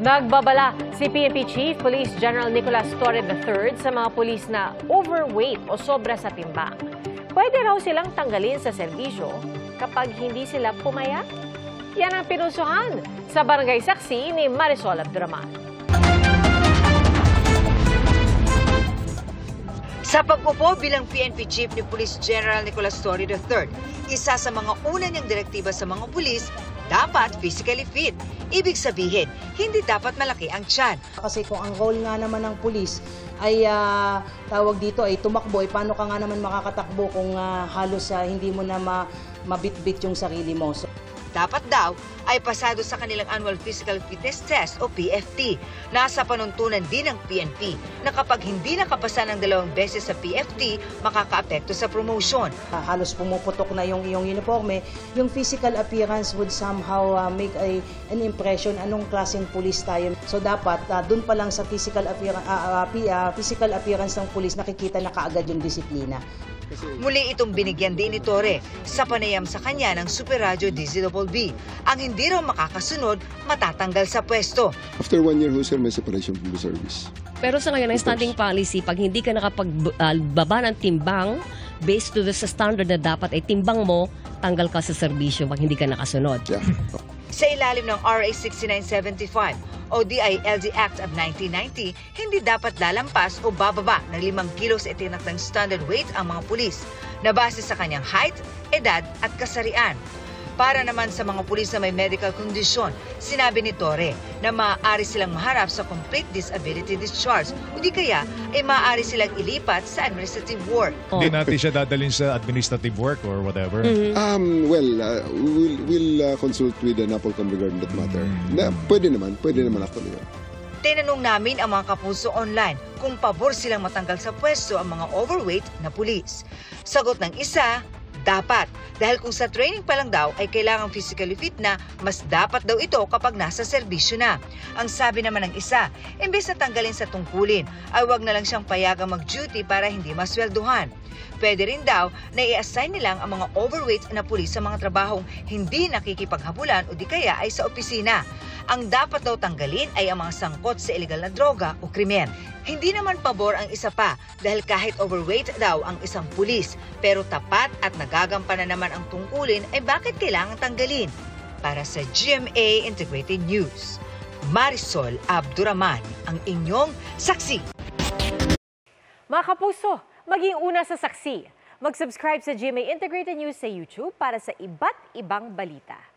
Nagbabala si PNP Chief Police General Nicolas Torre III sa mga pulis na overweight o sobra sa timbang. Pwede raw silang tanggalin sa serbisyo kapag hindi sila pumayat. Yan ang pinusuhan sa barangay saksi ni Marisol Abduraman. Sa pag-upo bilang PNP Chief ni Police General Nicolas Torre III, isa sa mga una niyang direktiba sa mga pulis, dapat physically fit. Ibig sabihin, hindi dapat malaki ang tiyan. Kasi kung ang role nga naman ng pulis ay tawag dito ay tumakbo, paano ka nga naman makakatakbo kung halos hindi mo na mabitbit yung sarili mo. Dapat daw ay pasado sa kanilang annual physical fitness test o PFT. Nasa panuntunan din ng PNP na kapag hindi nakapasa ng 2 beses sa PFT, makakaapekto sa promotion. Halos pumuputok na yung uniforme, yung physical appearance would somehow make an impression anong klaseng pulis tayo. So dapat dun pa lang sa physical appearance ng pulis nakikita na kaagad yung disiplina. Muli itong binigyan din ni Torre sa panayam sa kanya ng Super Radio DZBB. Ang hindi raw makakasunod, matatanggal sa pwesto. After 1 year, sir, may separation from the service. Pero sa ngayon, ang standing policy, pag hindi ka nakapagbaba ng timbang, based to sa standard na dapat ay timbang mo, tanggal ka sa serbisyo pag hindi ka nakasunod. Yeah. Sa ilalim ng RA 6975 o DILG Act of 1990, hindi dapat lalampas o bababa ng 5 kilos itinakdang standard weight ang mga pulis na base sa kanyang height, edad at kasarian. Para naman sa mga pulis na may medical condition, sinabi ni Torre na maaari silang maharap sa complete disability discharge o di kaya ay maaari silang ilipat sa administrative work. Hindi natin siya dadalhin sa administrative work or whatever? We'll consult with the NAPOLCOM regarding that matter. Pwede naman actually. Tinanong namin ang mga kapuso online kung pabor silang matanggal sa pwesto ang mga overweight na pulis. Sagot ng isa, dapat. Dahil kung sa training pa lang daw ay kailangang physically fit na, mas dapat daw ito kapag nasa serbisyo na. Ang sabi naman ng isa, imbes na tanggalin sa tungkulin, ay wag na lang siyang payagang mag-duty para hindi maswelduhan. Pwede rin daw na i-assign nilang ang mga overweight na pulis sa mga trabahong hindi nakikipaghabulan o di kaya ay sa opisina. Ang dapat daw tanggalin ay ang mga sangkot sa illegal na droga o krimen. Hindi naman pabor ang isa pa dahil kahit overweight daw ang isang pulis pero tapat at nagagampanan naman ang tungkulin ay bakit kailangang tanggalin? Para sa GMA Integrated News, Marisol Abduraman, ang inyong saksi. Mga kapuso, maging una sa saksi. Mag-subscribe sa GMA Integrated News sa YouTube para sa iba't ibang balita.